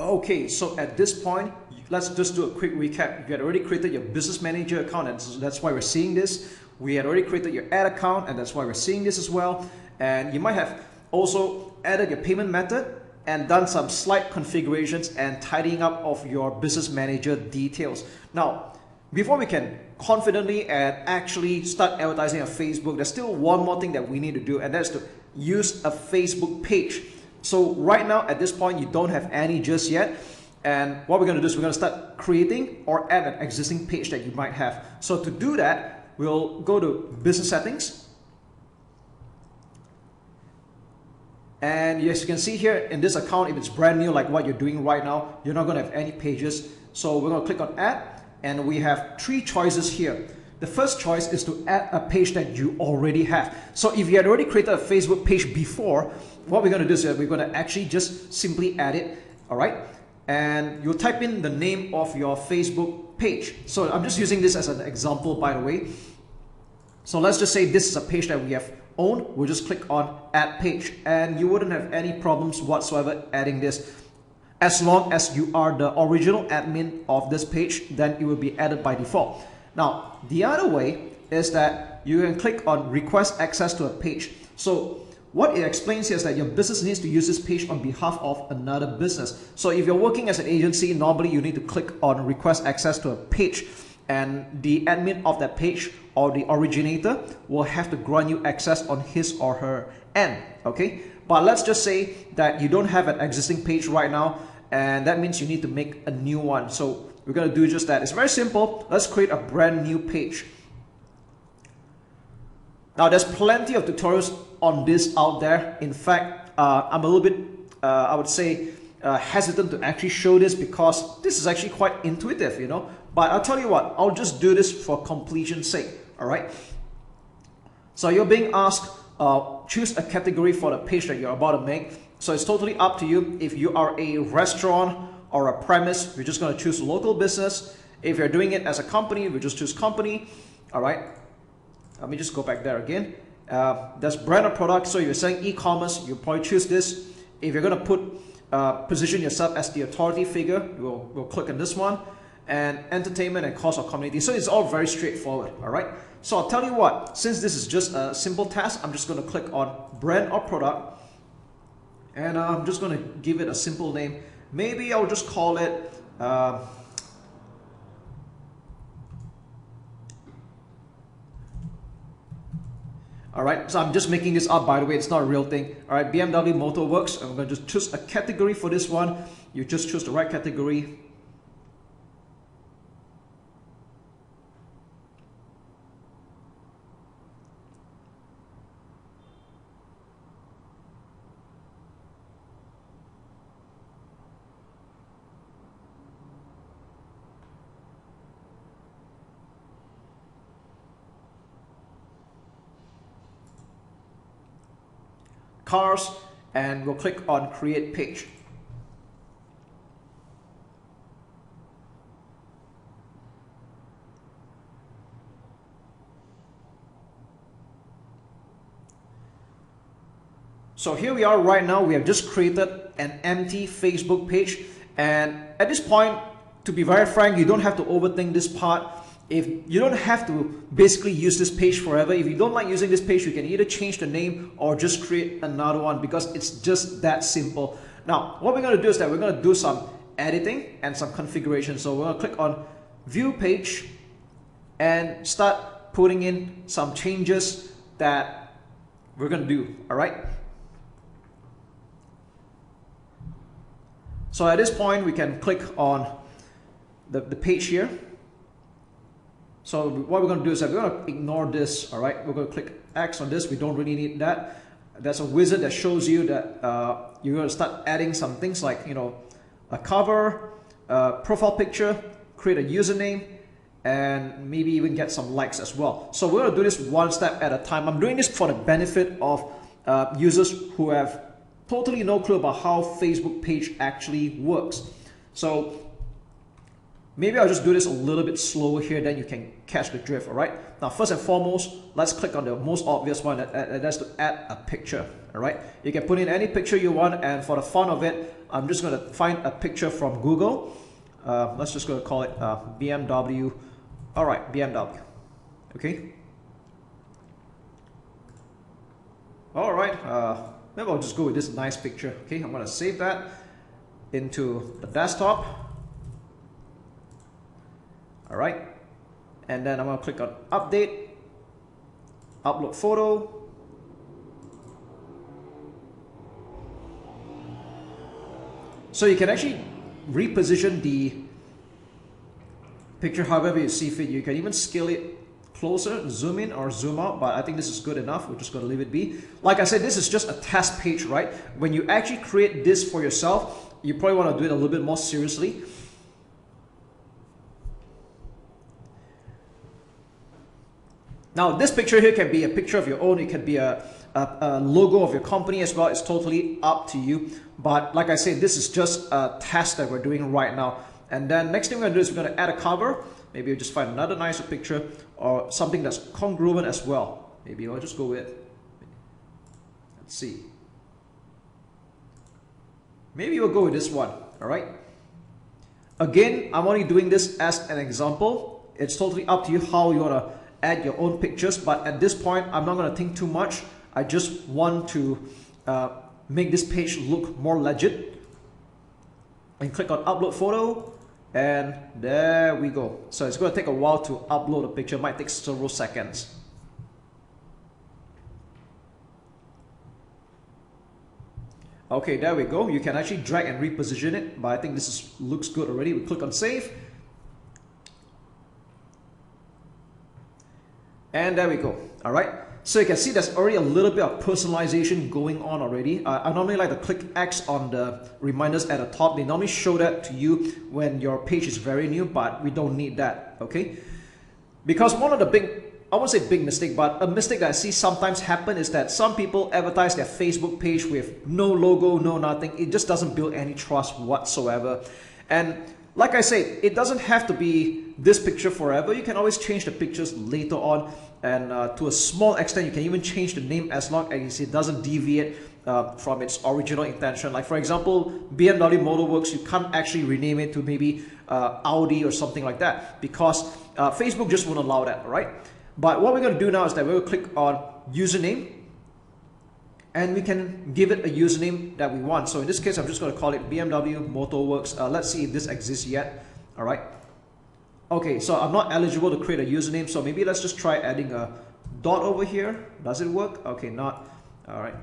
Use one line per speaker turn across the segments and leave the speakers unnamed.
Okay, so at this point, let's just do a quick recap. You had already created your business manager account, and that's why we're seeing this. We had already created your ad account, and that's why we're seeing this as well. And you might have also added your payment method and done some slight configurations and tidying up of your business manager details. Now, before we can confidently and actually start advertising on Facebook, there's still one more thing that we need to do, and that's to use a Facebook page. So right now at this point, you don't have any just yet. And what we're going to do is we're going to start creating or add an existing page that you might have. So to do that, we'll go to business settings. And as you can see here in this account, if it's brand new like what you're doing right now, you're not going to have any pages. So we're going to click on add, and we have three choices here. The first choice is to add a page that you already have. So if you had already created a Facebook page before, what we're going to do is we're going to actually just simply add it, all right? And you'll type in the name of your Facebook page. So I'm just using this as an example, by the way. So let's just say this is a page that we have owned. We'll just click on add page, and you wouldn't have any problems whatsoever adding this. As long as you are the original admin of this page, then it will be added by default. Now, the other way is that you can click on request access to a page. So what it explains here is that your business needs to use this page on behalf of another business. So if you're working as an agency, normally you need to click on request access to a page, and the admin of that page or the originator will have to grant you access on his or her end, okay? But let's just say that you don't have an existing page right now, and that means you need to make a new one. So we're going to do just that. It's very simple. Let's create a brand new page. Now, there's plenty of tutorials on this out there. In fact, I'm a little bit, I would say, hesitant to actually show this because this is actually quite intuitive, you know. But I'll tell you what, I'll just do this for completion's sake, all right? So you're being asked, choose a category for the page that you're about to make. So it's totally up to you. If you are a restaurant or a premise, we're just going to choose local business. If you're doing it as a company, we just choose company. All right. Let me just go back there again. That's brand or product. So if you're saying e-commerce, you probably choose this. If you're going to put position yourself as the authority figure, we'll click on this one. And entertainment and cause or community. So it's all very straightforward. All right. So I'll tell you what. Since this is just a simple task, I'm just going to click on brand or product, and I'm just going to give it a simple name. Maybe I'll just call it all right, so I'm just making this up, by the way, it's not a real thing. All right, BMW Motor Works. I'm going to just choose a category for this one. You just choose the right category. Cars, and we'll click on create page. So here we are right now. We have just created an empty Facebook page, and at this point, to be very frank, you don't have to overthink this part. If you don't have to basically use this page forever. If you don't like using this page, you can either change the name or just create another one, because it's just that simple. Now, what we're going to do is that we're going to do some editing and some configuration. So we're going to click on view page and start putting in some changes that we're going to do. All right. So at this point, we can click on the page here. So what we're going to do is that we're going to ignore this, all right? We're going to click X on this. We don't really need that. There's a wizard that shows you that you're going to start adding some things like, you know, a cover, profile picture, create a username, and maybe even get some likes as well. So we're going to do this one step at a time. I'm doing this for the benefit of users who have totally no clue about how Facebook page actually works. So Maybe I'll just do this a little bit slower here, then you can catch the drift, all right? Now, first and foremost, let's click on the most obvious one, and that's to add a picture, all right? You can put in any picture you want, and for the fun of it, I'm just going to find a picture from Google. Let's just go to call it BMW. All right, BMW, okay? All right, maybe I'll just go with this nice picture, okay? I'm going to save that into the desktop. All right, and then I'm going to click on update, upload photo. So you can actually reposition the picture however you see fit. You can even scale it closer, zoom in or zoom out, but I think this is good enough. We're just going to leave it be. Like I said, this is just a test page, right? When you actually create this for yourself, you probably want to do it a little bit more seriously. Now, this picture here can be a picture of your own. It can be a logo of your company as well. It's totally up to you. But like I said, this is just a test that we're doing right now. And then next thing we're going to do is we're going to add a cover. Maybe we'll just find another nicer picture or something that's congruent as well. Maybe I'll just go with, let's see. Maybe we'll go with this one, all right? Again, I'm only doing this as an example. It's totally up to you how you want to add your own pictures, but at this point I'm not going to think too much. I just want to make this page look more legit. And click on upload photo, and there we go. So it's going to take a while to upload a picture. It might take several seconds. Okay, there we go. You can actually drag and reposition it, but I think this looks good already. We click on save. And there we go. All right. So you can see there's already a little bit of personalization going on already. I normally like to click X on the reminders at the top. They normally show that to you when your page is very new, but we don't need that. Okay. Because one of the big, I won't say big mistake, but a mistake that I see sometimes happen is that some people advertise their Facebook page with no logo, no nothing. It just doesn't build any trust whatsoever. And like I said, it doesn't have to be this picture forever. You can always change the pictures later on, and to a small extent you can even change the name as long as it doesn't deviate from its original intention. Like for example, BMW Motorworks, you can't actually rename it to maybe Audi or something like that, because Facebook just won't allow that, right? But what we're going to do now is that we're going to click on username, and we can give it a username that we want. So in this case, I'm just going to call it BMW Motorworks. Let's see if this exists yet. All right. Okay, so I'm not eligible to create a username, so maybe let's just try adding a dot over here. Does it work? Okay, not. All right.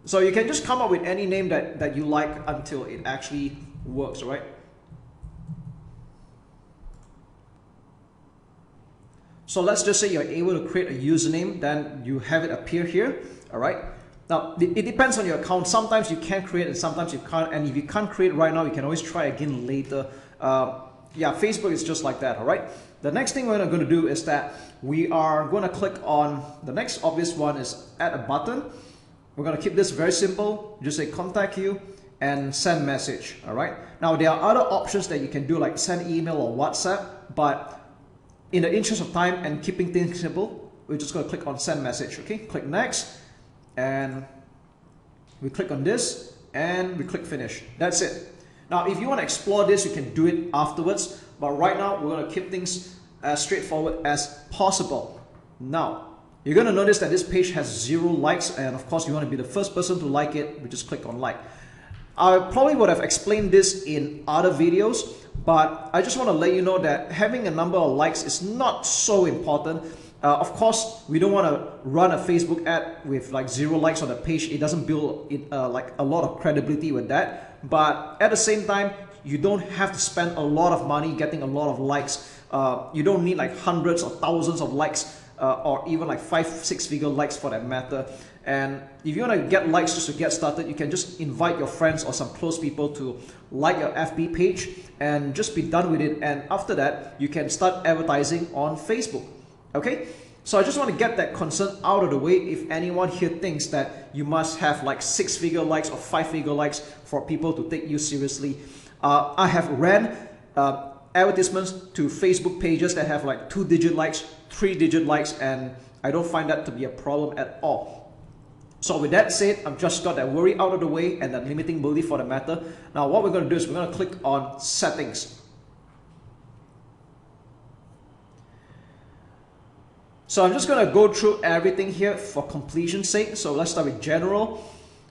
So you can just come up with any name that you like until it actually works, right? So let's just say you're able to create a username, then you have it appear here, all right? Now, it depends on your account. Sometimes you can create and sometimes you can't. And if you can't create right now, you can always try again later. Yeah, Facebook is just like that, all right? The next thing we're going to do is that we are going to click on, the next obvious one is add a button. We're going to keep this very simple. Just say contact you and send message, all right? Now, there are other options that you can do, like send email or WhatsApp, but in the interest of time and keeping things simple, we're just going to click on send message, okay? Click next, and we click on this, and we click finish. That's it. Now, if you want to explore this, you can do it afterwards, but right now, we're going to keep things as straightforward as possible. Now, you're going to notice that this page has 0 likes, and of course, you want to be the first person to like it. We just click on like. I probably would have explained this in other videos, but I just want to let you know that having a number of likes is not so important. Of course, we don't want to run a Facebook ad with like 0 likes on the page. It doesn't build like a lot of credibility with that. But at the same time, you don't have to spend a lot of money getting a lot of likes. You don't need like hundreds or thousands of likes, or even like 5-6 figure likes for that matter. And if you want to get likes just to get started, you can just invite your friends or some close people to like your FB page and just be done with it. And after that, you can start advertising on Facebook. Okay? So I just want to get that concern out of the way. If anyone here thinks that you must have like 6-figure likes or 5-figure likes for people to take you seriously, I have ran advertisements to Facebook pages that have like 2-digit likes, 3-digit likes, and I don't find that to be a problem at all. So with that said, I've just got that worry out of the way and that limiting belief for the matter. Now what we're going to do is we're going to click on settings. So I'm just going to go through everything here for completion's sake. So let's start with general.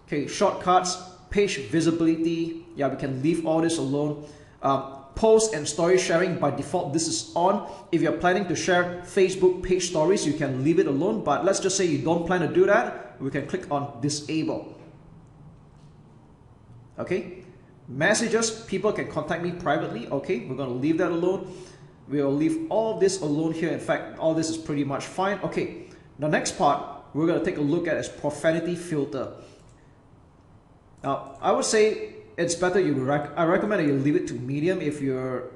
Okay, shortcuts, page visibility. Yeah, we can leave all this alone. Post and story sharing, by default this is on. If you're planning to share Facebook page stories, you can leave it alone, but let's just say you don't plan to do that, we can click on disable. Okay, messages, people can contact me privately. Okay, we're going to leave that alone. We'll leave all this alone here. In fact, all this is pretty much fine. Okay, the next part we're going to take a look at is profanity filter. Now I would say it's better I recommend that you leave it to medium if you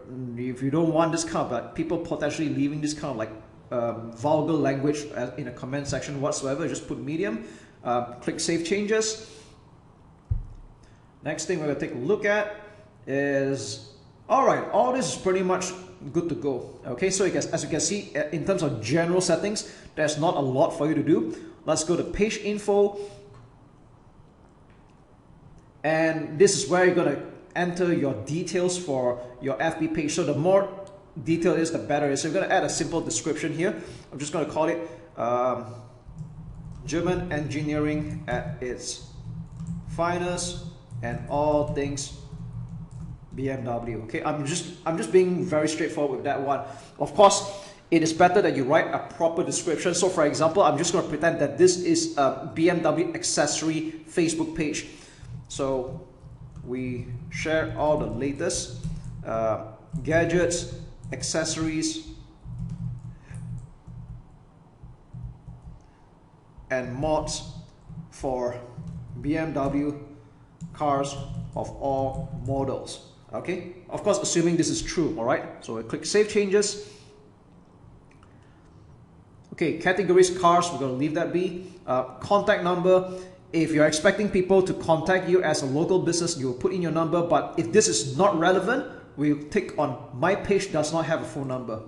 don't want this kind of like people potentially leaving this kind of like vulgar language in a comment section whatsoever. Just put medium. Click save changes. Next thing we're going to take a look at is, alright, all this is pretty much good to go. Okay, so as you can see, in terms of general settings, there's not a lot for you to do. Let's go to page info. And this is where you're going to enter your details for your FB page. So the more detail is, the better it is. So you're going to add a simple description here. I'm just going to call it German engineering at its finest and all things BMW. Okay, I'm just being very straightforward with that one. Of course, it is better that you write a proper description. So for example, I'm just going to pretend that this is a BMW accessory Facebook page. So we share all the latest gadgets, accessories, and mods for BMW cars of all models. Okay, of course, assuming this is true. All right, so we click save changes. Okay, categories, cars, we're going to leave that be. Contact number. If you're expecting people to contact you as a local business, you will put in your number. But if this is not relevant, we'll tick on my page does not have a phone number.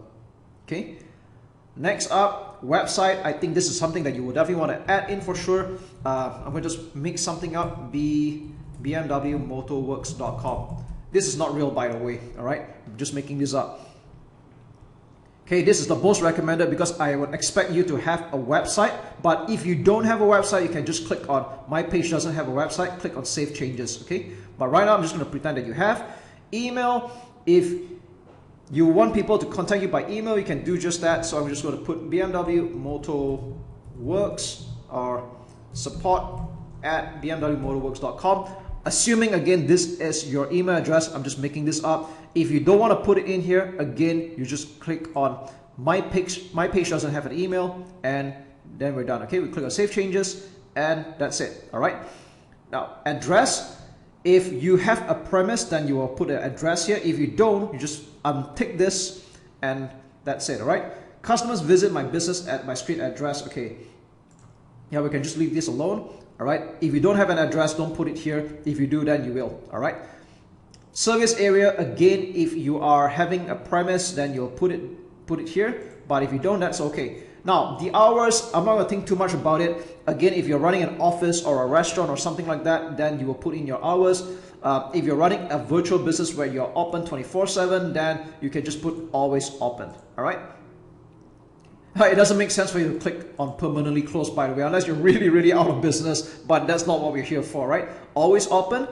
Okay. Next up, website. I think this is something that you will definitely want to add in for sure. I'm going to just make something up. BMWmotorworks.com. This is not real, by the way. All right, I'm just making this up. Okay, this is the most recommended because I would expect you to have a website. But if you don't have a website, you can just click on my page doesn't have a website, click on save changes. Okay, but right now I'm just going to pretend that you have. Email, if you want people to contact you by email, you can do just that. So I'm just going to put BMW Motorworks or support@bmwmotorworks.com. Assuming again this is your email address, I'm just making this up. If you don't want to put it in here, again, you just click on my page. My page doesn't have an email, and then we're done. Okay, we click on save changes, and that's it. All right. Now address. If you have a premise, then you will put an address here. If you don't, you just untick this, and that's it. All right. Customers visit my business at my street address. Okay. Yeah, we can just leave this alone. All right. If you don't have an address, don't put it here. If you do, then you will. All right. Service area, again, if you are having a premise, then you'll put it here. But if you don't, that's okay. Now, the hours, I'm not going to think too much about it. Again, if you're running an office or a restaurant or something like that, then you will put in your hours. If you're running a virtual business where you're open 24/7, then you can just put always open. All right. It doesn't make sense for you to click on permanently closed, by the way, unless you're really, really out of business. But that's not what we're here for, right? Always open.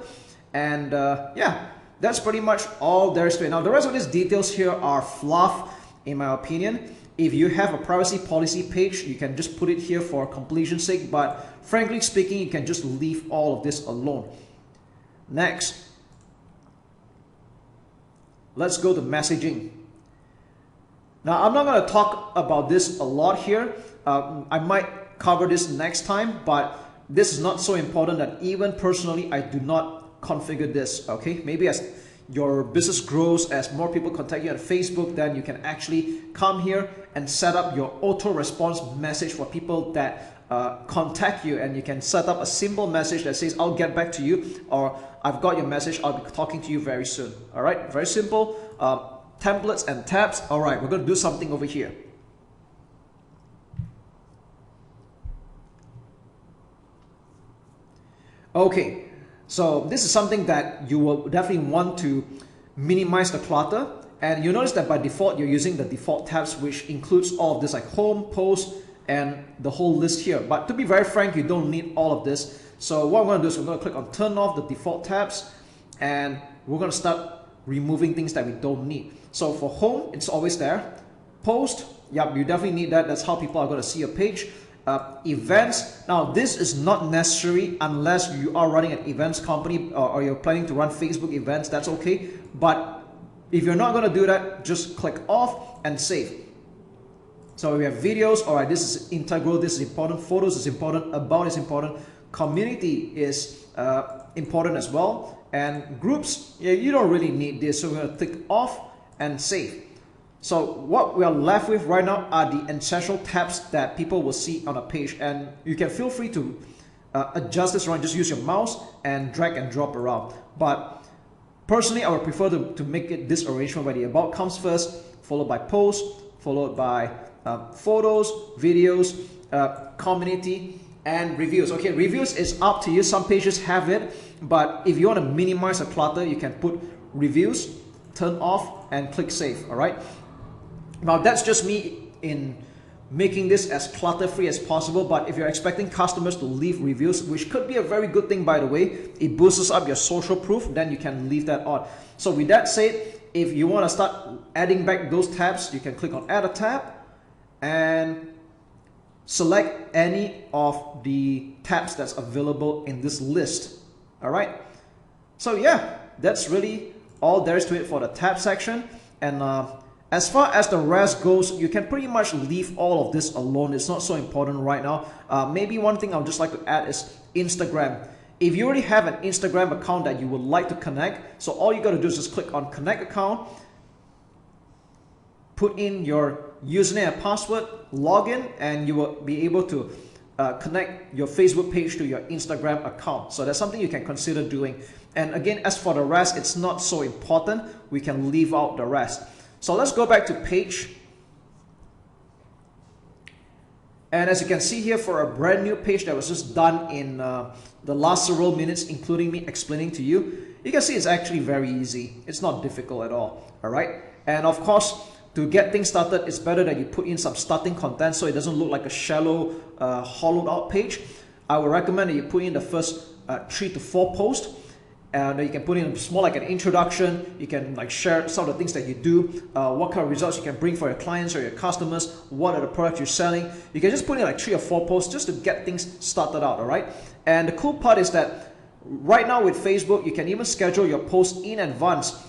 And yeah, that's pretty much all there is to it. Now, the rest of these details here are fluff, in my opinion. If you have a privacy policy page, you can just put it here for completion's sake. But frankly speaking, you can just leave all of this alone. Next, let's go to messaging. Now, I'm not going to talk about this a lot here. I might cover this next time, but this is not so important that even personally, I do not configure this. Okay, maybe as your business grows, as more people contact you on Facebook, then you can actually come here and set up your auto response message for people that contact you, and you can set up a simple message that says, I'll get back to you, or I've got your message, I'll be talking to you very soon. All right, very simple. Templates and tabs. All right, we're going to do something over here. Okay, so this is something that you will definitely want to minimize the clutter. And you notice that by default, you're using the default tabs, which includes all of this like home, post, and the whole list here. But to be very frank, you don't need all of this. So what I'm going to do is we're going to click on turn off the default tabs, and we're going to start removing things that we don't need. So for home, it's always there. Post, yep, you definitely need that. That's how people are going to see your page. Events, now this is not necessary unless you are running an events company, or you're planning to run Facebook events. That's okay. But if you're not going to do that, just click off and save. So we have videos. All right, this is integral, this is important. Photos is important. About is important. Community is important as well. And groups, yeah, you don't really need this. So we're going to click off and save. So what we are left with right now are the essential tabs that people will see on a page. And you can feel free to adjust this around. Just use your mouse and drag and drop around. But personally, I would prefer to make it this arrangement where the about comes first, followed by post, followed by photos, videos, community, and reviews. Okay, reviews is up to you. Some pages have it, but if you want to minimize the clutter, you can put reviews, turn off, and click save. All right. Now that's just me in making this as clutter-free as possible. But if you're expecting customers to leave reviews, which could be a very good thing, by the way, it boosts up your social proof, then you can leave that on. So with that said, if you want to start adding back those tabs, you can click on add a tab and select any of the tabs that's available in this list. All right. So yeah, that's really all there is to it for the tab section. And as far as the rest goes, you can pretty much leave all of this alone. It's not so important right now. Maybe one thing I would just like to add is Instagram. If you already have an Instagram account that you would like to connect, so all you got to do is just click on connect account, put in your username and password, log in, and you will be able to connect your Facebook page to your Instagram account. So that's something you can consider doing. And again, as for the rest, it's not so important. We can leave out the rest. So let's go back to page. And as you can see here, for a brand new page that was just done in the last several minutes, including me explaining to you, you can see it's actually very easy. It's not difficult at all. All right. And of course, to get things started, it's better that you put in some starting content so it doesn't look like a shallow, hollowed out page. I would recommend that you put in the first 3 to 4 posts. And you can put in more like an introduction. You can like share some of the things that you do, what kind of results you can bring for your clients or your customers, what are the products you're selling. You can just put in like 3 or 4 posts just to get things started out, all right? And the cool part is that right now with Facebook, you can even schedule your posts in advance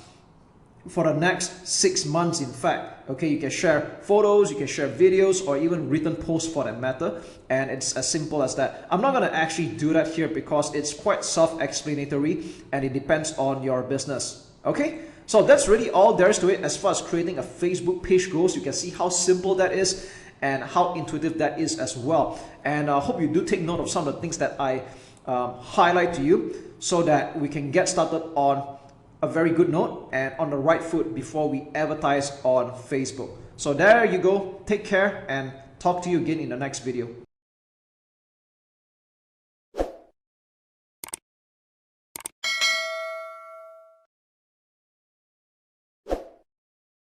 for the next 6 months, in fact. Okay, you can share photos, you can share videos, or even written posts for that matter. And it's as simple as that. I'm not going to actually do that here because it's quite self-explanatory and it depends on your business. Okay, so that's really all there is to it as far as creating a Facebook page goes. You can see how simple that is and how intuitive that is as well. And I hope you do take note of some of the things that I highlight to you so that we can get started on a very good note and on the right foot before we advertise on Facebook. So there you go. Take care and talk to you again in the next video.